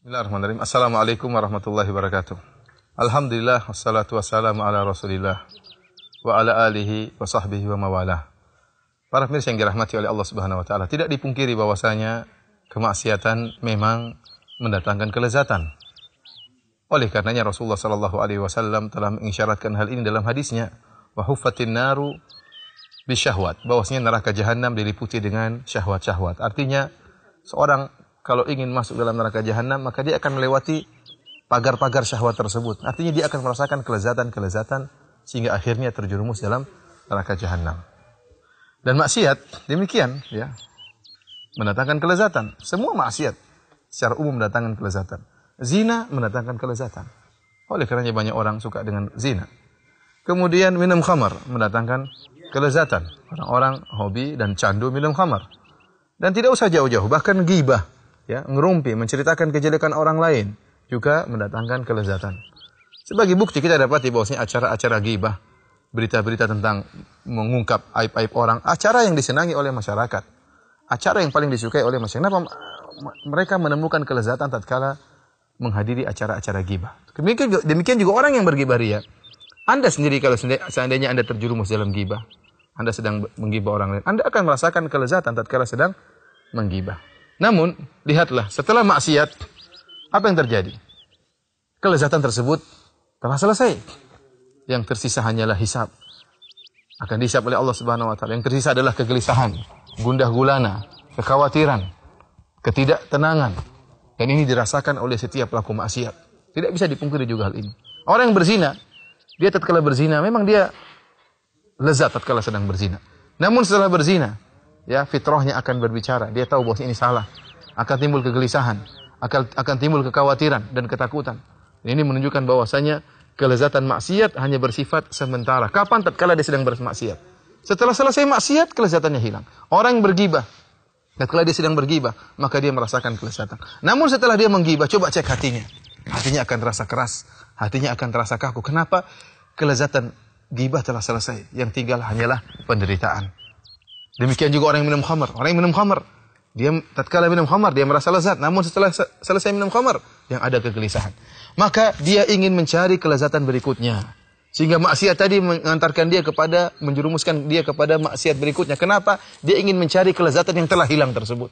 Bismillahirrahmanirrahim. Assalamualaikum warahmatullahi wabarakatuh. Alhamdulillah wassalatu wassalamu ala Rasulillah wa ala alihi wa sahbihi wa mawalah. Para pemirsa yang dirahmati oleh Allah Subhanahu wa taala, tidak dipungkiri bahwasanya kemaksiatan memang mendatangkan kelezatan. Oleh karenanya Rasulullah sallallahu alaihi wasallam telah mengisyaratkan hal ini dalam hadisnya, wa huffatin naru bisyahwat, bahwasanya neraka jahanam diliputi dengan syahwat-syahwat. Artinya seorang kalau ingin masuk dalam neraka jahanam, maka dia akan melewati pagar-pagar syahwat tersebut. Artinya dia akan merasakan kelezatan-kelezatan sehingga akhirnya terjerumus dalam neraka jahanam. Dan maksiat demikian, ya, mendatangkan kelezatan. Semua maksiat secara umum mendatangkan kelezatan. Zina mendatangkan kelezatan. Oleh karenanya banyak orang suka dengan zina. Kemudian minum khamar mendatangkan kelezatan. Orang-orang hobi dan candu minum khamar. Dan tidak usah jauh-jauh, bahkan ghibah, ya, ngerumpi, menceritakan kejelekan orang lain juga mendatangkan kelezatan. Sebagai bukti kita dapati bahwasanya acara-acara ghibah, berita-berita tentang mengungkap aib-aib orang, acara yang disenangi oleh masyarakat, acara yang paling disukai oleh masyarakat. Kenapa mereka menemukan kelezatan tatkala menghadiri acara-acara ghibah? Demikian juga orang yang berghibah ria. Anda sendiri kalau seandainya Anda terjerumus dalam ghibah, Anda sedang menggibah orang lain, Anda akan merasakan kelezatan tatkala sedang menggibah. Namun, lihatlah, setelah maksiat, apa yang terjadi? Kelezatan tersebut telah selesai. Yang tersisa hanyalah hisab. Akan dihisab oleh Allah Subhanahu wa taala. Yang tersisa adalah kegelisahan, gundah gulana, kekhawatiran, ketidaktenangan. Dan ini dirasakan oleh setiap pelaku maksiat. Tidak bisa dipungkiri juga hal ini. Orang yang berzina, dia tatkala berzina, memang dia lezat tatkala sedang berzina. Namun setelah berzina, ya, fitrahnya akan berbicara. Dia tahu bahwa ini salah. Akan timbul kegelisahan, akan timbul kekhawatiran dan ketakutan. Ini menunjukkan bahwasanya kelezatan maksiat hanya bersifat sementara. Kapan? Tatkala dia sedang bermaksiat. Setelah selesai maksiat, kelezatannya hilang. Orang yang bergibah, tatkala dia sedang bergibah, maka dia merasakan kelezatan. Namun setelah dia menggibah, coba cek hatinya. Hatinya akan terasa keras, hatinya akan terasa kaku. Kenapa? Kelezatan gibah telah selesai. Yang tinggal hanyalah penderitaan. Demikian juga orang yang minum khamar. Orang yang minum khamar, dia tatkala minum khamar dia merasa lezat, namun setelah selesai minum khamar yang ada kegelisahan. Maka dia ingin mencari kelezatan berikutnya. Sehingga maksiat tadi mengantarkan dia kepada menjerumuskan dia kepada maksiat berikutnya. Kenapa? Dia ingin mencari kelezatan yang telah hilang tersebut.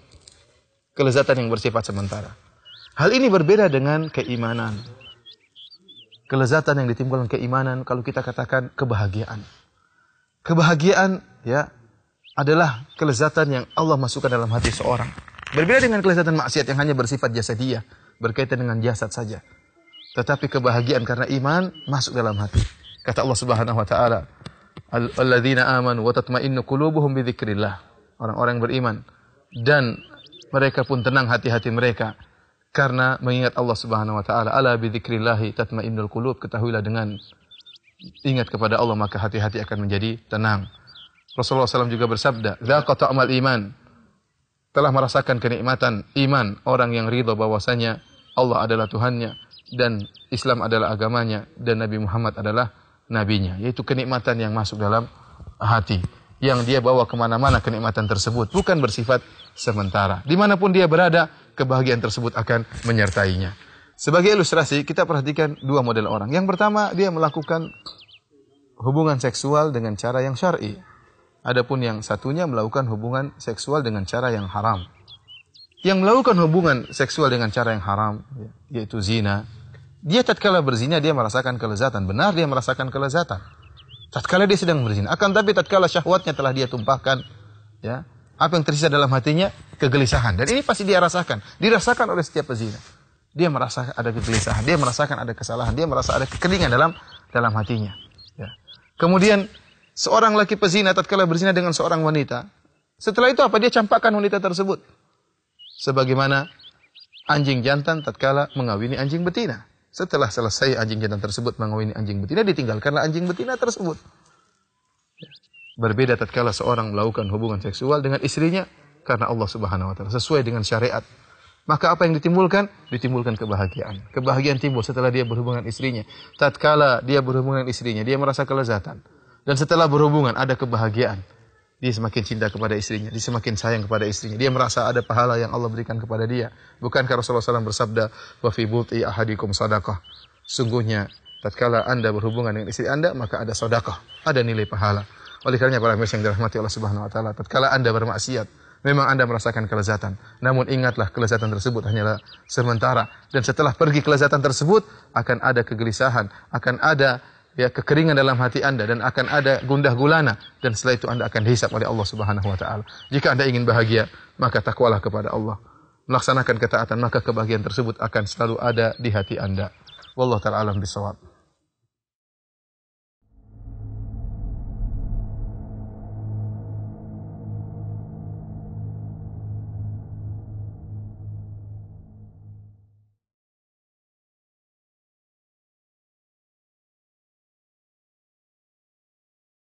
Kelezatan yang bersifat sementara. Hal ini berbeda dengan keimanan. Kelezatan yang ditimbulkan keimanan kalau kita katakan kebahagiaan. Kebahagiaan, ya, adalah kelezatan yang Allah masukkan dalam hati seorang. Berbeda dengan kelezatan maksiat yang hanya bersifat jasadiyah, berkaitan dengan jasad saja. Tetapi kebahagiaan karena iman masuk dalam hati. Kata Allah Subhanahu wa taala, "Alladzina amanu wa tatma'innu qulubuhum bi dzikrillah." Orang-orang yang beriman dan mereka pun tenang hati-hati mereka karena mengingat Allah Subhanahu wa taala. Ala bi dzikrillah tatma'innul qulub. Ketahuilah dengan ingat kepada Allah maka hati-hati akan menjadi tenang. Rasulullah SAW juga bersabda, "Dzaqa ta'mal iman." Telah merasakan kenikmatan iman orang yang ridha bahwasanya Allah adalah Tuhannya dan Islam adalah agamanya dan Nabi Muhammad adalah nabinya. Yaitu kenikmatan yang masuk dalam hati. Yang dia bawa kemana-mana kenikmatan tersebut. Bukan bersifat sementara. Dimanapun dia berada, kebahagiaan tersebut akan menyertainya. Sebagai ilustrasi, kita perhatikan dua model orang. Yang pertama, dia melakukan hubungan seksual dengan cara yang syar'i. Adapun yang satunya melakukan hubungan seksual dengan cara yang haram. Yang melakukan hubungan seksual dengan cara yang haram, yaitu zina, dia tatkala berzina dia merasakan kelezatan. Benar dia merasakan kelezatan. Tatkala dia sedang berzina. Akan tapi tatkala syahwatnya telah dia tumpahkan, ya, apa yang tersisa dalam hatinya? Kegelisahan. Dan ini pasti dia rasakan. Dirasakan oleh setiap pezina. Dia merasa ada kegelisahan. Dia merasakan ada kesalahan. Dia merasa ada kekeringan dalam hatinya. Ya. Kemudian seorang laki pezina tatkala berzina dengan seorang wanita, setelah itu apa? Dia campakkan wanita tersebut. Sebagaimana anjing jantan tatkala mengawini anjing betina. Setelah selesai anjing jantan tersebut mengawini anjing betina, ditinggalkanlah anjing betina tersebut. Berbeda tatkala seorang melakukan hubungan seksual dengan istrinya karena Allah Subhanahu wa taala, sesuai dengan syariat. Maka apa yang ditimbulkan? Ditimbulkan kebahagiaan. Kebahagiaan timbul setelah dia berhubungan istrinya. Tatkala dia berhubungan istrinya, dia merasa kelezatan. Dan setelah berhubungan ada kebahagiaan. dia semakin cinta kepada istrinya, dia semakin sayang kepada istrinya. Dia merasa ada pahala yang Allah berikan kepada dia. Bukankah Rasulullah SAW bersabda, "Wa fi buti ahadikum sadaqah." Sungguhnya tatkala Anda berhubungan dengan istri Anda, maka ada sedekah, ada nilai pahala. Oleh karenanya para pemirsa yang dirahmati Allah Subhanahu wa taala, tatkala Anda bermaksiat, memang Anda merasakan kelezatan. Namun ingatlah kelezatan tersebut hanyalah sementara, dan setelah pergi kelezatan tersebut akan ada kegelisahan, akan ada kekeringan dalam hati Anda, dan akan ada gundah gulana, dan setelah itu Anda akan dihisab oleh Allah Subhanahu wa taala. Jika Anda ingin bahagia, maka takwalah kepada Allah. Melaksanakan ketaatan, maka kebahagiaan tersebut akan selalu ada di hati Anda. Wallahu ta'ala alam bisawab.